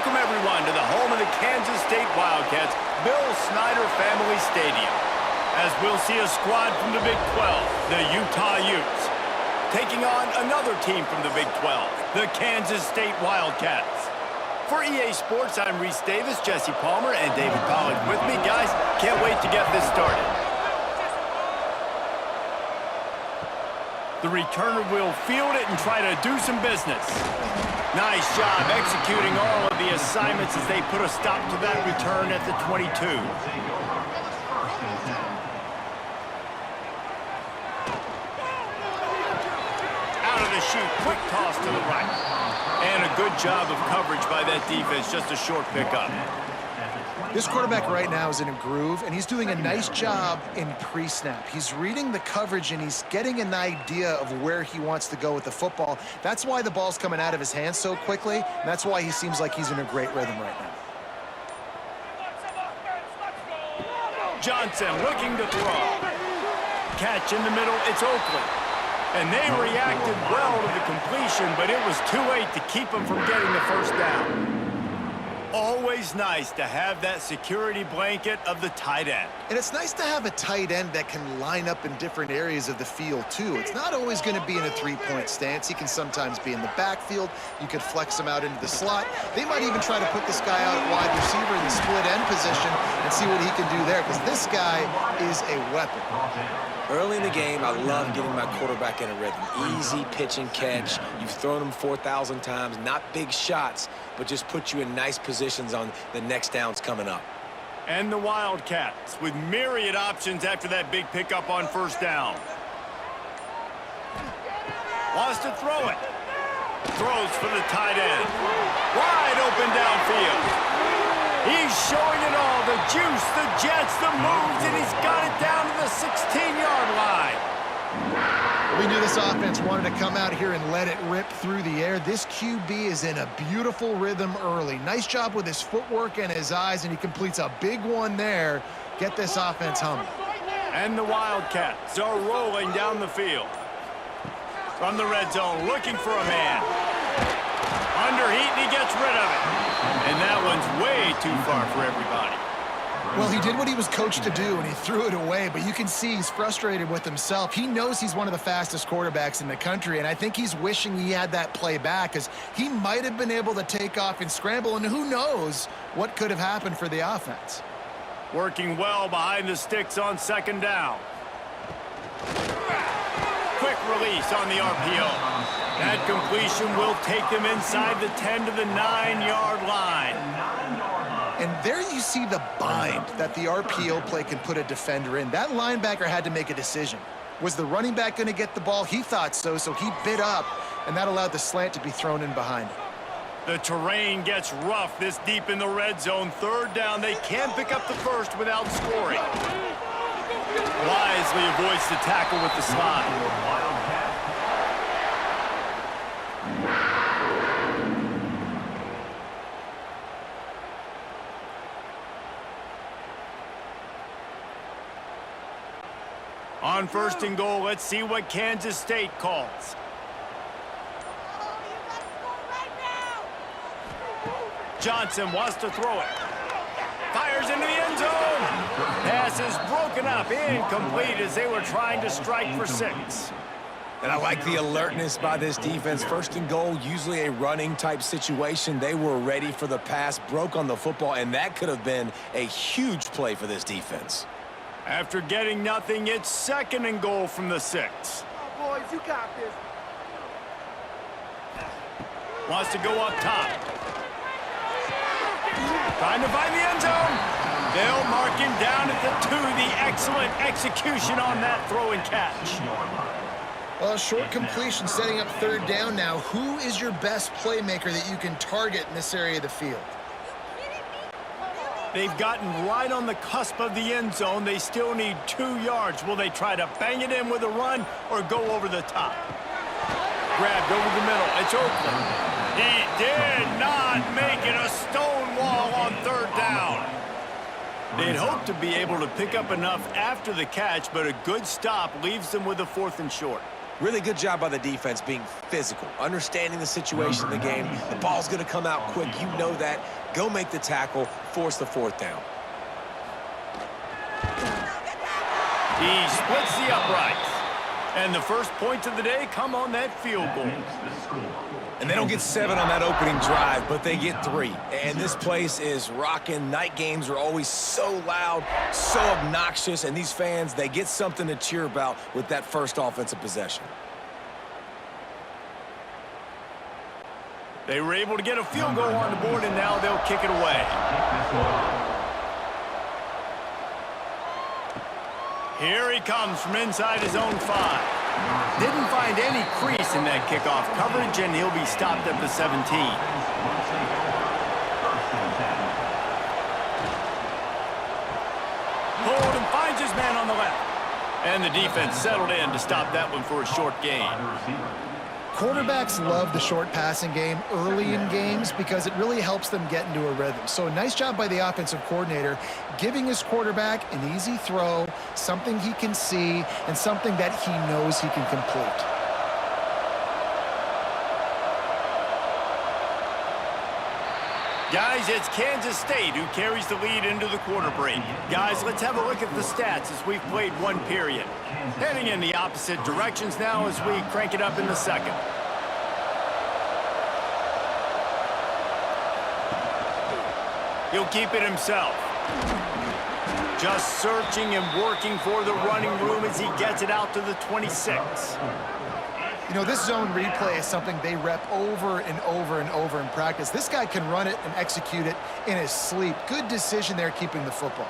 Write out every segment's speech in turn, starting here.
Welcome, everyone, to the home of the Kansas State Wildcats, Bill Snyder Family Stadium. As we'll see a squad from the Big 12, the Utah Utes, taking on another team from the Big 12, the Kansas State Wildcats. For EA Sports, I'm Reese Davis, Jesse Palmer, and David Pollack with me. Guys, can't wait to get this started. The returner will field it and try to do some business. Nice job executing all of the assignments as they put a stop to that return at the 22. Out of the chute, quick toss to the right. And a good job of coverage by that defense, just a short pickup. This quarterback right now is in a groove, and he's doing a nice job in pre-snap. He's reading the coverage, and he's getting an idea of where he wants to go with the football. That's why the ball's coming out of his hands so quickly, and that's why he seems like he's in a great rhythm right now. Johnson looking to throw. Catch in the middle, it's Oakley. And they reacted well to the completion, but it was too late to keep them from getting the first down. Always nice to have that security blanket of the tight end. And it's nice to have a tight end that can line up in different areas of the field, too. It's not always going to be in a three-point stance. He can sometimes be in the backfield. You could flex him out into the slot. They might even try to put this guy out at wide receiver in the split end position and see what he can do there, because this guy is a weapon. Early in the game, I love getting my quarterback in a rhythm. Easy pitch and catch. You've thrown him 4,000 times. Not big shots, but just put you in nice positions on the next downs coming up. And the Wildcats with myriad options after that big pickup on first down. Wants to throw it. Throws for the tight end. Wide open downfield. He's showing it all, the juice, the jets, the moves, and he's got it down to the 16-yard line. We knew this offense wanted to come out here and let it rip through the air. This QB is in a beautiful rhythm early. Nice job with his footwork and his eyes, and he completes a big one there. Get this offense humming. And the Wildcats are rolling down the field. From the red zone, looking for a man. Under heat, and he gets rid of it. And that one's way too far for everybody. Well, he did what he was coached to do, and he threw it away, but you can see he's frustrated with himself. He knows he's one of the fastest quarterbacks in the country, and I think he's wishing he had that play back, because he might have been able to take off and scramble, and who knows what could have happened for the offense. Working well behind the sticks on second down. Quick release on the RPO. That completion will take them inside the 10 to the 9-yard line. And there you see the bind that the RPO play can put a defender in. That linebacker had to make a decision. Was the running back going to get the ball? He thought so, so he bit up, and that allowed the slant to be thrown in behind him. The terrain gets rough this deep in the red zone. Third down, they can't pick up the first without scoring. Wisely avoids the tackle with the slide. On first and goal, let's see what Kansas State calls. Johnson wants to throw it. Fires into the end zone. Pass is broken up, incomplete as they were trying to strike for 6. And I like the alertness by this defense. First and goal, usually a running type situation. They were ready for the pass, broke on the football, and that could have been a huge play for this defense. After getting nothing, it's second and goal from the 6. Oh, boys, you got this. Wants to go up top. Trying to find the end zone. They'll mark him down at the 2. The excellent execution on that throw and catch. Well, a short completion setting up third down now. Who is your best playmaker that you can target in this area of the field? They've gotten right on the cusp of the end zone. They still need 2 yards. Will they try to bang it in with a run or go over the top? Grabbed over the middle. It's Oakley. He did not make it. A stone wall on third down. They'd hoped to be able to pick up enough after the catch, but a good stop leaves them with a 4th and short. Really good job by the defense being physical, understanding the situation of the game. The ball's going to come out quick. You know that. Go make the tackle, force the fourth down. He splits the uprights. And the first points of the day come on that field goal. And they don't get 7 on that opening drive, but they get 3. And this place is rocking. Night games are always so loud, so obnoxious, and these fans, they get something to cheer about with that first offensive possession. They were able to get a field goal on the board, and now they'll kick it away. Here he comes from inside his own 5. Didn't find any crease in that kickoff coverage, and he'll be stopped at the 17. Hold and finds his man on the left. And the defense settled in to stop that one for a short gain. Quarterbacks love the short passing game early in games because it really helps them get into a rhythm. So a nice job by the offensive coordinator giving his quarterback an easy throw, something he can see, and something that he knows he can complete. Guys, it's Kansas State who carries the lead into the quarter break. Guys, let's have a look at the stats as we've played one period. Heading in the opposite directions now as we crank it up in the second. He'll keep it himself. Just searching and working for the running room as he gets it out to the 26. You know, this zone replay is something they rep over and over and over in practice. This guy can run it and execute it in his sleep. Good decision there keeping the football.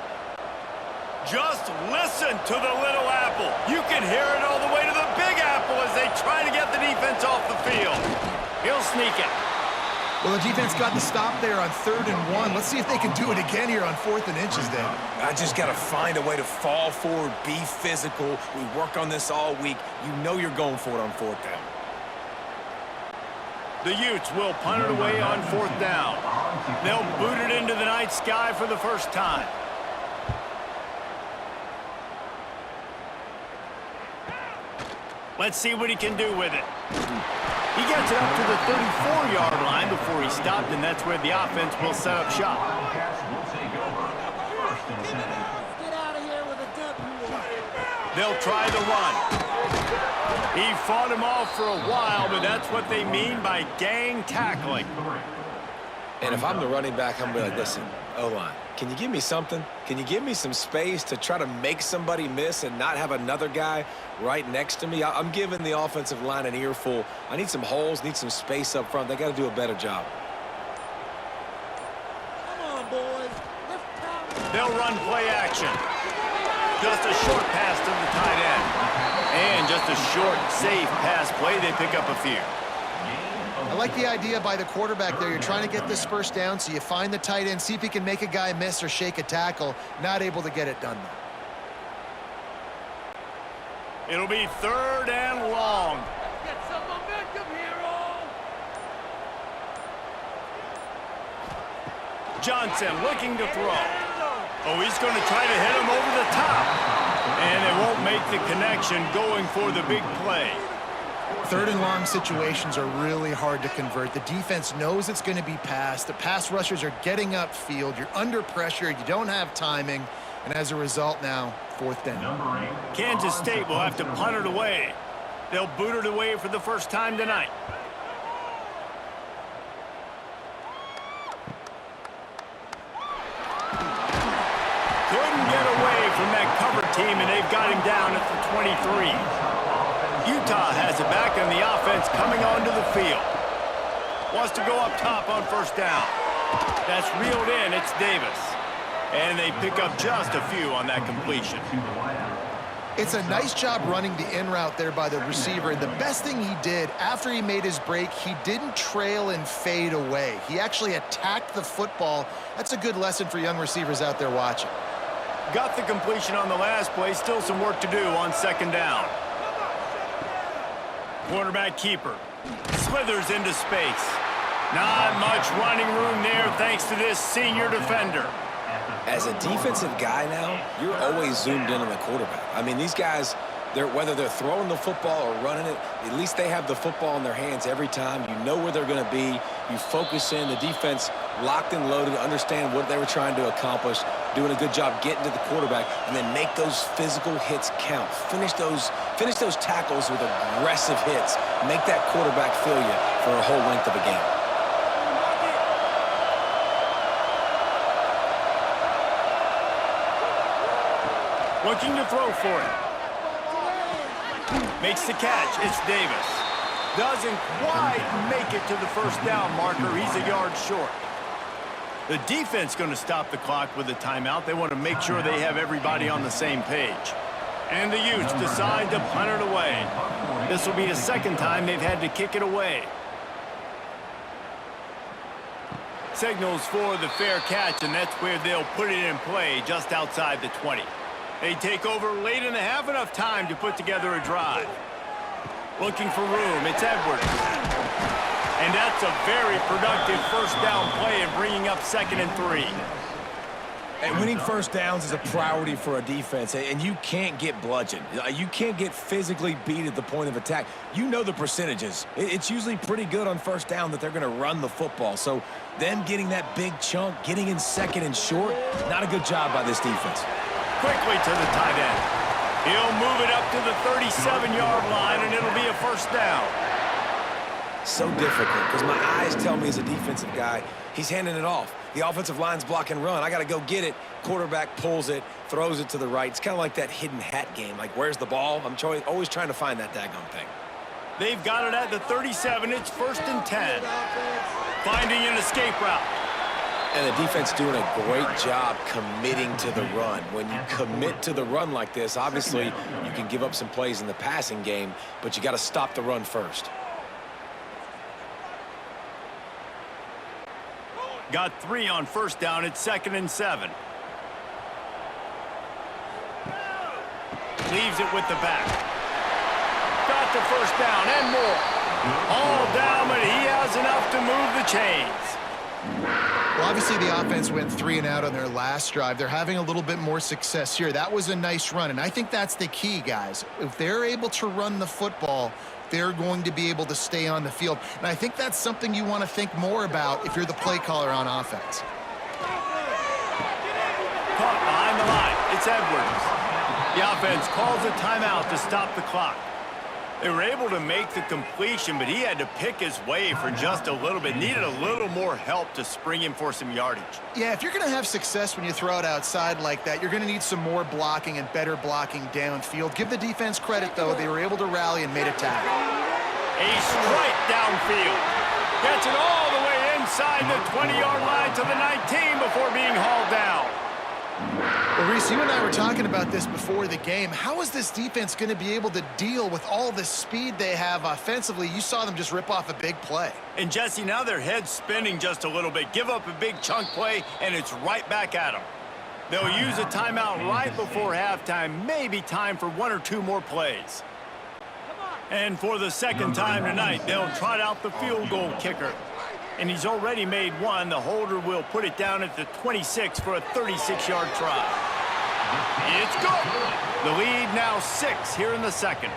Just listen to the little apple. You can hear it all the way to the big apple as they try to get the defense off the field. He'll sneak it. Well, the defense got the stop there on 3rd and 1. Let's see if they can do it again here on 4th and inches, Dave. I just got to find a way to fall forward, be physical. We work on this all week. You know you're going for it on 4th down. The Utes will punt it away on 4th down. They'll boot it into the night sky for the first time. Let's see what he can do with it. He gets it up to the 34-yard line before he stopped, and that's where the offense will set up shop. Get out of here with a W. They'll try the run. He fought him off for a while, but that's what they mean by gang tackling. And if I'm the running back, I'm going to be like, listen, O-line, can you give me something? Can you give me some space to try to make somebody miss and not have another guy right next to me? I'm giving the offensive line an earful. I need some holes, need some space up front. They got to do a better job. Come on, boys. Let's pound. They'll run play action. Just a short pass to the tight end. And just a short, safe pass play. They pick up a few. I like the idea by the quarterback there. You're trying to get this first down, so you find the tight end, see if he can make a guy miss or shake a tackle. Not able to get it done, though. It'll be 3rd and long. Get some momentum, hero. Johnson looking to throw. Oh, he's going to try to hit him over the top. And they won't make the connection going for the big play. 3rd and long situations are really hard to convert. The defense knows it's going to be passed. The pass rushers are getting upfield. You're under pressure. You don't have timing. And as a result now, 4th down. Kansas State will have to punt it away. They'll boot it away for the first time tonight. Couldn't get away from that cover team, and they've got him down at the 23. Utah has it back, and the offense coming onto the field. Wants to go up top on 1st down. That's reeled in. It's Davis. And they pick up just a few on that completion. It's a nice job running the in route there by the receiver. And the best thing he did after he made his break, he didn't trail and fade away. He actually attacked the football. That's a good lesson for young receivers out there watching. Got the completion on the last play. Still some work to do on 2nd down. Quarterback keeper slithers into space. Not much running room there thanks to this senior defender. As a defensive guy now, you're always zoomed in on the quarterback. I mean, these guys, Whether they're throwing the football or running it, at least they have the football in their hands every time. You know where they're going to be. You focus in. The defense locked and loaded, understand what they were trying to accomplish, doing a good job getting to the quarterback, and then make those physical hits count. Finish those tackles with aggressive hits. Make that quarterback feel you for a whole length of a game. Looking to throw for it. Makes the catch. It's Davis. Doesn't quite make it to the first down marker. He's a yard short. The defense going to stop the clock with a timeout. They want to make sure they have everybody on the same page. And the Utes decide to punt it away. This will be the second time they've had to kick it away. Signals for the fair catch, and that's where they'll put it in play just outside the 20. They take over late in the half, enough time to put together a drive. Looking for room, it's Edwards. And that's a very productive first down play and bringing up 2nd and 3. And winning first downs is a priority for a defense, and you can't get bludgeoned. You can't get physically beat at the point of attack. You know the percentages. It's usually pretty good on first down that they're going to run the football. So them getting that big chunk, getting in 2nd and short, not a good job by this defense. Quickly to the tight end. He'll move it up to the 37-yard line, and it'll be a first down. So difficult because my eyes tell me as a defensive guy, he's handing it off. The offensive line's block and run. I got to go get it. Quarterback pulls it, throws it to the right. It's kind of like that hidden hat game. Like, where's the ball? I'm always trying to find that daggone thing. They've got it at the 37. It's 1st and 10. Finding an escape route. And the defense doing a great job committing to the run. When you commit to the run like this, obviously you can give up some plays in the passing game, but you got to stop the run first. Got 3 on first down. It's 2nd and 7. Leaves it with the back. Got the first down and more. All down, but he has enough to move the chains. Well, obviously the offense went 3 and out on their last drive. They're having a little bit more success here. That was a nice run, and I think that's the key, guys. If they're able to run the football, they're going to be able to stay on the field. And I think that's something you want to think more about if you're the play caller on offense. Caught behind the line. It's Edwards. The offense calls a timeout to stop the clock. They were able to make the completion, but he had to pick his way for just a little bit. Needed a little more help to spring him for some yardage. Yeah, if you're going to have success when you throw it outside like that, you're going to need some more blocking and better blocking downfield. Give the defense credit, though. They were able to rally and made a tackle. A strike downfield. Gets it all the way inside the 20-yard line to the 19 before being hauled down. Well, Reese, you and I were talking about this before the game. How is this defense going to be able to deal with all the speed they have offensively? You saw them just rip off a big play. And, Jesse, now their head's spinning just a little bit. Give up a big chunk play, and it's right back at them. They'll use a timeout right before halftime. Maybe time for 1 or 2 more plays. And for the second time tonight, they'll trot out the field goal kicker. And he's already made 1. The holder will put it down at the 26 for a 36-yard try. It's good. The lead now 6 here in the second.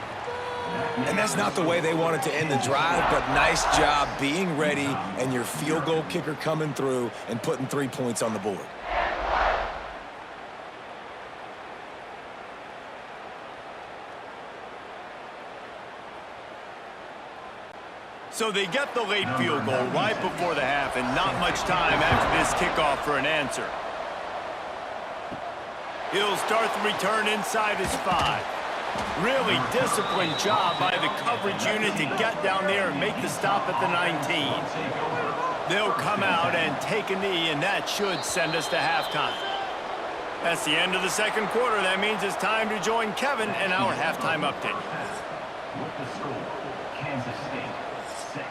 And that's not the way they wanted to end the drive, but nice job being ready and your field goal kicker coming through and putting 3 points on the board. So they get the late field goal right before the half, and not much time after this kickoff for an answer. He'll start the return inside his 5. Really disciplined job by the coverage unit to get down there and make the stop at the 19. They'll come out and take a knee, and that should send us to halftime. That's the end of the second quarter. That means it's time to join Kevin in our halftime update. With the score, Kansas State 6,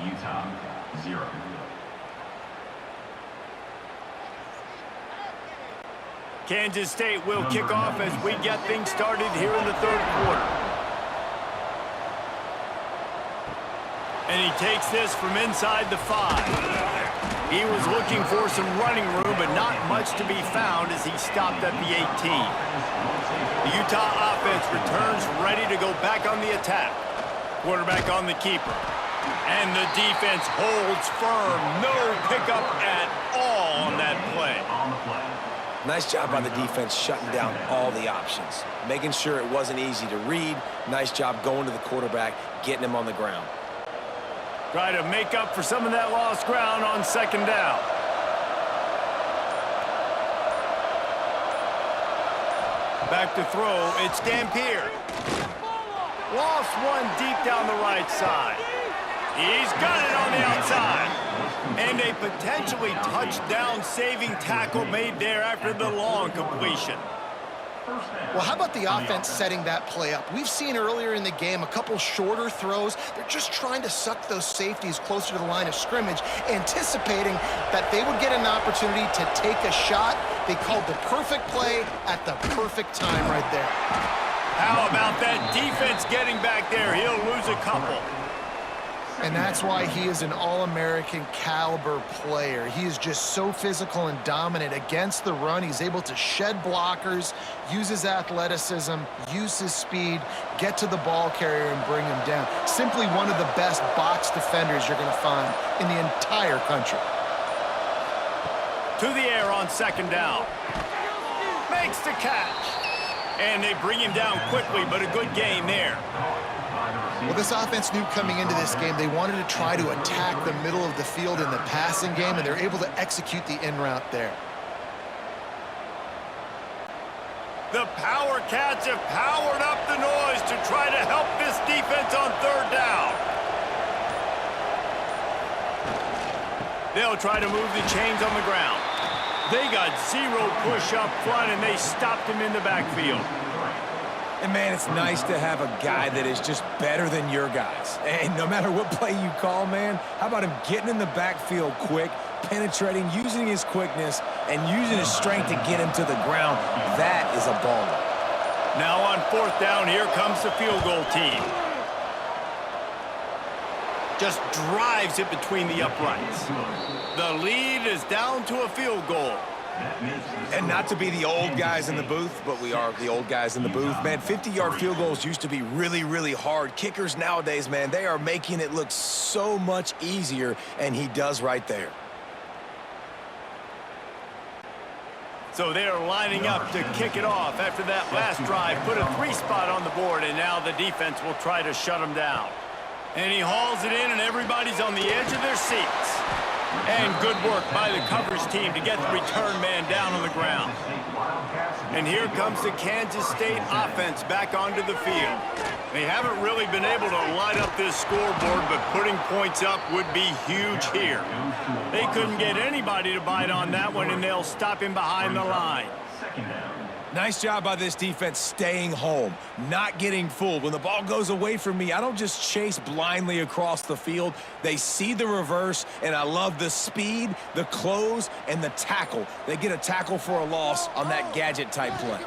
Utah 0. Kansas State will kick off as we get things started here in the third quarter. And he takes this from inside the 5. He was looking for some running room, but not much to be found as he stopped at the 18. The Utah offense returns ready to go back on the attack. Quarterback on the keeper. And the defense holds firm. No pickup at all on that play. Nice job by the defense shutting down all the options. Making sure it wasn't easy to read. Nice job going to the quarterback, getting him on the ground. Try to make up for some of that lost ground on second down. Back to throw, it's Dampier. Lost one deep down the right side. He's got it on the outside. And a potentially touchdown-saving tackle made there after the long completion. Well, how about the offense setting that play up? We've seen earlier in the game a couple shorter throws. They're just trying to suck those safeties closer to the line of scrimmage, anticipating that they would get an opportunity to take a shot. They called the perfect play at the perfect time right there. How about that defense getting back there? He'll lose a couple. And that's why he is an All-American caliber player. He is just so physical and dominant against the run. He's able to shed blockers, use his athleticism, use his speed, get to the ball carrier and bring him down. Simply one of the best box defenders you're going to find in the entire country. To the air on second down. Makes the catch. And they bring him down quickly, but a good gain there. Well, this offense knew coming into this game they wanted to try to attack the middle of the field in the passing game, and they're able to execute the in route there. The Power Cats have powered up the noise to try to help this defense on third down. They'll try to move the chains on the ground. They got zero push up front, and they stopped him in the backfield. And, man, it's nice to have a guy that is just better than your guys. And no matter what play you call, man, how about him getting in the backfield quick, penetrating, using his quickness, and using his strength to get him to the ground? That is a baller. Now on fourth down, here comes the field goal team. Just drives it between the uprights. The lead is down to a field goal. And not to be the old guys in the booth, but we are the old guys in the booth. Man, 50-yard field goals used to be really, really hard. Kickers nowadays, man, they are making it look so much easier, and he does right there. So they're lining up to kick it off after that last drive. Put a 3-spot on the board, and now the defense will try to shut him down. And he hauls it in, and everybody's on the edge of their seats. And good work by the coverage team to get the return man down on the ground. And here comes the Kansas State offense back onto the field. They haven't really been able to light up this scoreboard, but putting points up would be huge here. They couldn't get anybody to bite on that one, and they'll stop him behind the line. Nice job by this defense staying home, not getting fooled. When the ball goes away from me, I don't just chase blindly across the field. They see the reverse, and I love the speed, the close, and the tackle. They get a tackle for a loss on that gadget-type play.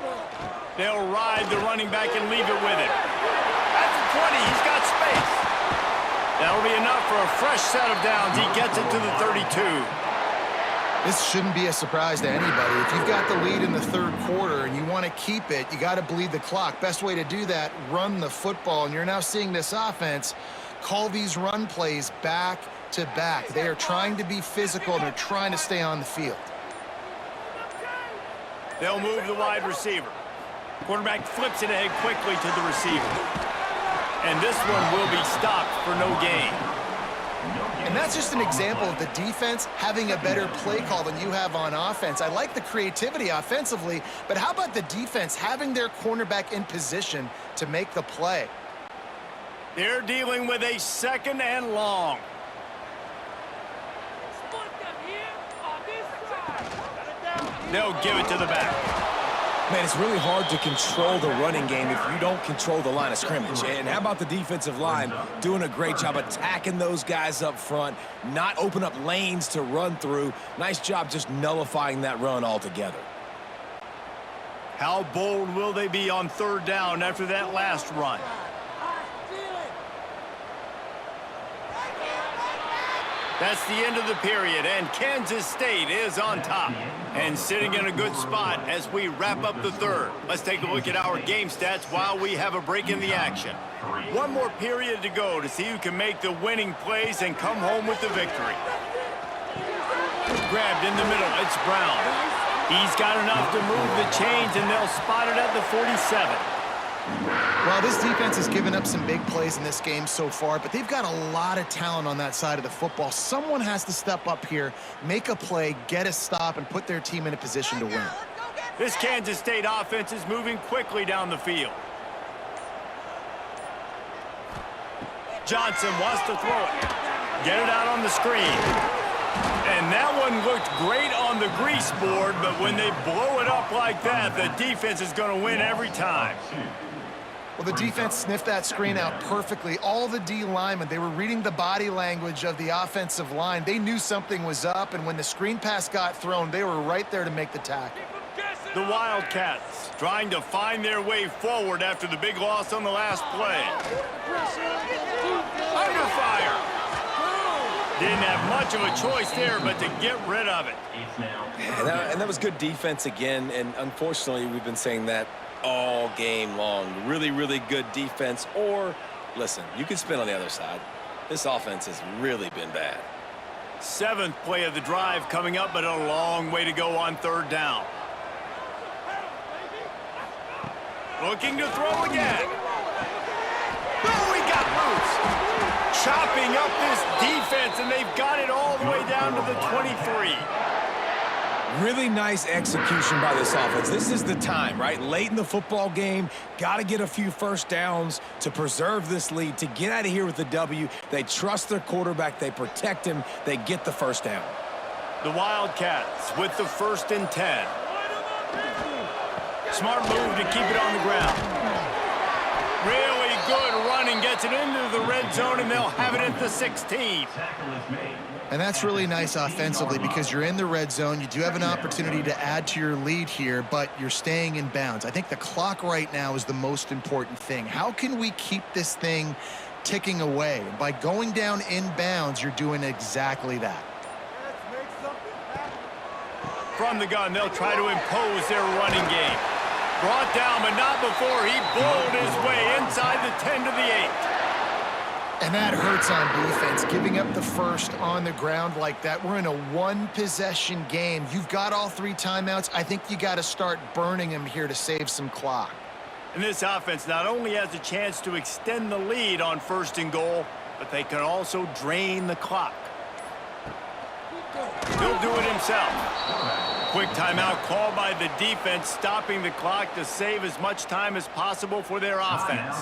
They'll ride the running back and leave it with him. At the 20, he's got space. That'll be enough for a fresh set of downs. He gets it to the 32. This shouldn't be a surprise to anybody. If you've got the lead in the third quarter and you want to keep it, you got to bleed the clock. Best way to do that, run the football. And you're now seeing this offense call these run plays back to back. They are trying to be physical, and they're trying to stay on the field. They'll move the wide receiver. Quarterback flips it ahead quickly to the receiver. And this one will be stopped for no gain. And that's just an example of the defense having a better play call than you have on offense. I like the creativity offensively, but how about the defense having their cornerback in position to make the play? They're dealing with a second and long. They'll give it to the back. Man, it's really hard to control the running game if you don't control the line of scrimmage. And how about the defensive line doing a great job attacking those guys up front, not open up lanes to run through. Nice job just nullifying that run altogether. How bold will they be on third down after that last run? That's the end of the period, and Kansas State is on top and sitting in a good spot as we wrap up the third. Let's take a look at our game stats while we have a break in the action. One more period to go to see who can make the winning plays and come home with the victory. Grabbed in the middle, it's Brown. He's got enough to move the chains, and they'll spot it at the 47. Well, this defense has given up some big plays in this game so far, but they've got a lot of talent on that side of the football. Someone has to step up here, make a play, get a stop, and put their team in a position to win. This Kansas State offense is moving quickly down the field. Johnson wants to throw it. Get it out on the screen. And that one looked great on the grease board, but when they blow it up like that, the defense is going to win every time. Well, the defense sniffed that screen out perfectly. All the D linemen, they were reading the body language of the offensive line. They knew something was up, and when the screen pass got thrown, they were right there to make the tackle. The Wildcats trying to find their way forward after the big loss on the last play. Under fire. Didn't have much of a choice there, but to get rid of it. And that was good defense again, and unfortunately, we've been saying that all game long. Really, really good defense. Or, listen, you can spin on the other side. This offense has really been bad. Seventh play of the drive coming up, but a long way to go on third down. Looking to throw again. Oh, he got loose. Chopping up this defense, and they've got it all the way down to the 23. Really nice execution by this offense. This is the time, right? Late in the football game, got to get a few first downs to preserve this lead, to get out of here with the W. They trust their quarterback. They protect him. They get the first down. The Wildcats with the 1st and 10. Smart move to keep it on the ground. Really good running, gets it into the red zone, and they'll have it at the 16. And that's really nice offensively because you're in the red zone. You do have an opportunity to add to your lead here, but you're staying in bounds. I think the clock right now is the most important thing. How can we keep this thing ticking away? By going down in bounds, you're doing exactly that. From the gun, they'll try to impose their running game. Brought down, but not before he bowled his way inside the 10 to the 8. And that hurts on defense, giving up the first on the ground like that. We're in a one-possession game. You've got all 3 timeouts. I think you got to start burning them here to save some clock. And this offense not only has a chance to extend the lead on 1st and goal, but they can also drain the clock. He'll do it himself. Quick timeout called by the defense, stopping the clock to save as much time as possible for their offense.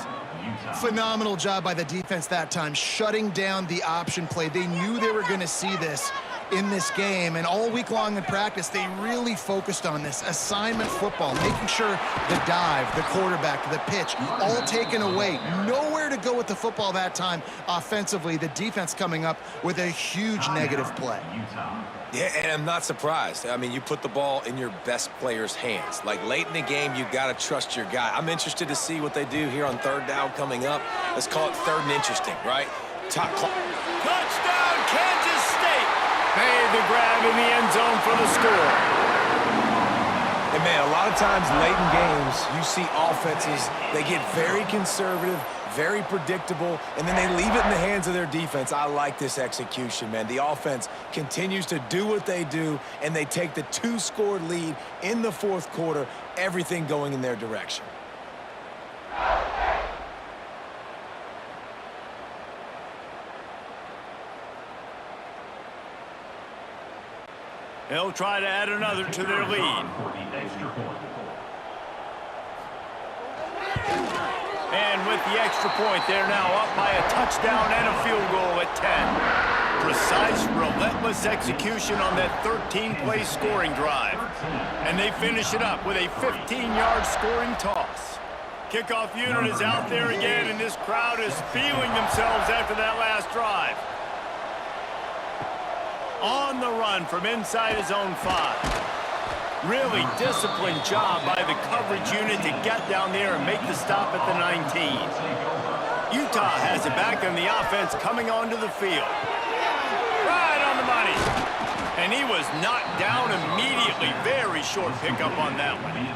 Phenomenal job by the defense that time, shutting down the option play. They knew they were going to see this in this game, and all week long in practice, they really focused on this assignment football, making sure the dive, the quarterback, the pitch, all taken away. Nowhere to go with the football that time offensively. The defense coming up with a huge negative play. Yeah, and I'm not surprised. I mean, you put the ball in your best player's hands. Like, late in the game, you got to trust your guy. I'm interested to see what they do here on third down coming up. Let's call it third and interesting, right? Top clock. Touchdown, Kansas State! Made the grab in the end zone for the score. And, man, a lot of times late in games, you see offenses, they get very conservative, very predictable, and then they leave it in the hands of their defense. I like this execution, man. The offense continues to do what they do, and they take the 2-score lead in the 4th quarter, everything going in their direction. They'll try to add another to their lead. And with the extra point, they're now up by a touchdown and a field goal at 10. Precise, relentless execution on that 13-play scoring drive. And they finish it up with a 15-yard scoring toss. Kickoff unit is out there again, and this crowd is feeling themselves after that last drive. On the run from inside his own 5. Really disciplined job by the coverage unit to get down there and make the stop at the 19. Utah has it back on the offense coming onto the field. Right money. And he was knocked down immediately. Very short pickup on that one.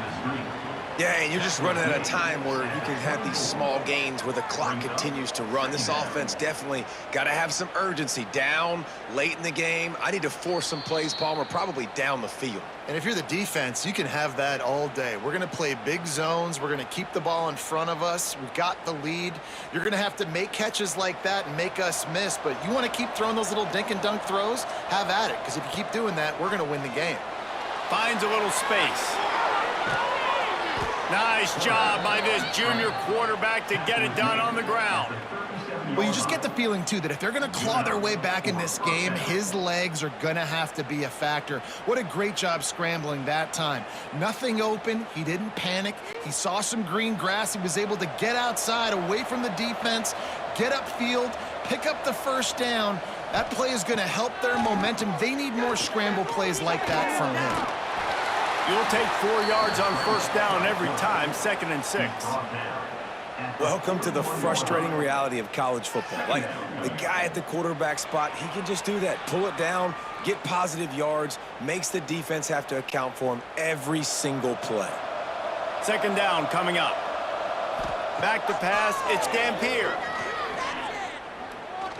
Yeah, and you're just running at a time where you can have these small gains where the clock continues to run. This offense definitely got to have some urgency. Down, late in the game. I need to force some plays, Palmer, probably down the field. And if you're the defense, you can have that all day. We're going to play big zones. We're going to keep the ball in front of us. We've got the lead. You're going to have to make catches like that and make us miss. But you want to keep throwing those little dink and dunk throws? Have at it, because if you keep doing that, we're going to win the game. Finds a little space. Nice job by this junior quarterback to get it done on the ground. Well, you just get the feeling, too, that if they're going to claw their way back in this game, his legs are going to have to be a factor. What a great job scrambling that time. Nothing open. He didn't panic. He saw some green grass. He was able to get outside, away from the defense, get upfield, pick up the first down. That play is going to help their momentum. They need more scramble plays like that from him. You'll take 4 yards on first down every time, 2nd and 6. Welcome to the frustrating reality of college football. Like, the guy at the quarterback spot, he can just do that. Pull it down, get positive yards, makes the defense have to account for him every single play. 2nd down coming up. Back to pass, it's Dampier.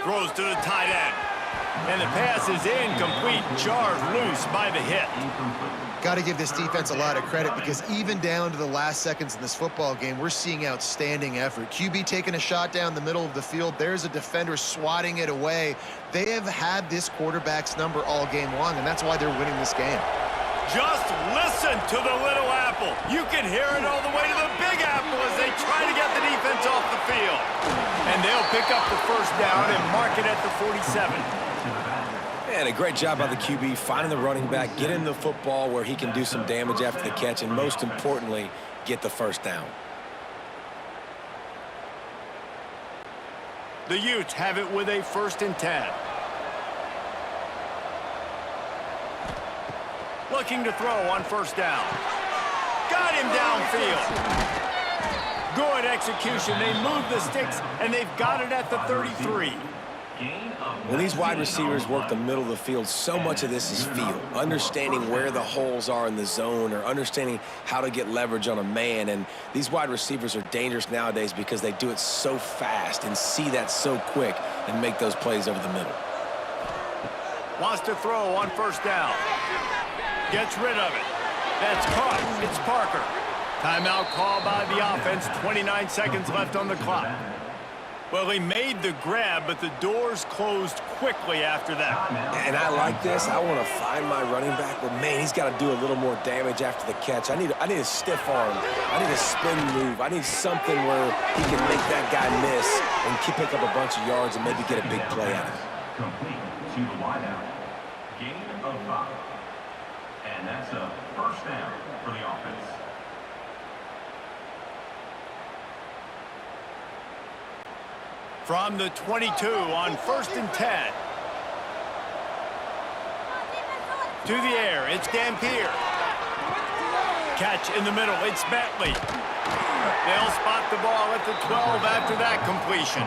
Throws to the tight end. And the pass is incomplete, jarred loose by the hit. Got to give this defense a lot of credit, because even down to the last seconds in this football game, we're seeing outstanding effort. QB taking a shot down the middle of the field. There's a defender swatting it away. They have had this quarterback's number all game long, and that's why they're winning this game. Just listen to the little apple. You can hear it all the way to the big apple as they try to get the defense off the field. And they'll pick up the first down and mark it at the 47. And a great job by the QB finding the running back, getting the football where he can do some damage after the catch, and most importantly, get the first down. The Utes have it with a 1st and 10. Looking to throw on first down. Got him downfield. Good execution. They move the sticks, and they've got it at the 33. When these wide receivers work the middle of the field, so much of this is feel. Understanding where the holes are in the zone, or understanding how to get leverage on a man. And these wide receivers are dangerous nowadays because they do it so fast and see that so quick and make those plays over the middle. Wants to throw on first down. Gets rid of it. That's caught. It's Parker. Timeout call by the offense. 29 seconds left on the clock. Well, he made the grab, but the doors closed quickly after that. And I like this. I want to find my running back, but man, he's got to do a little more damage after the catch. I need a stiff arm. I need a spin move. I need something where he can make that guy miss and pick up a bunch of yards and maybe get a big play out of it. Complete to the wideout. Gain of 5. And that's a first down for the offense. From the 22 on 1st and 10. To the air, it's Dampier. Catch in the middle, it's Bentley. They'll spot the ball at the 12 after that completion.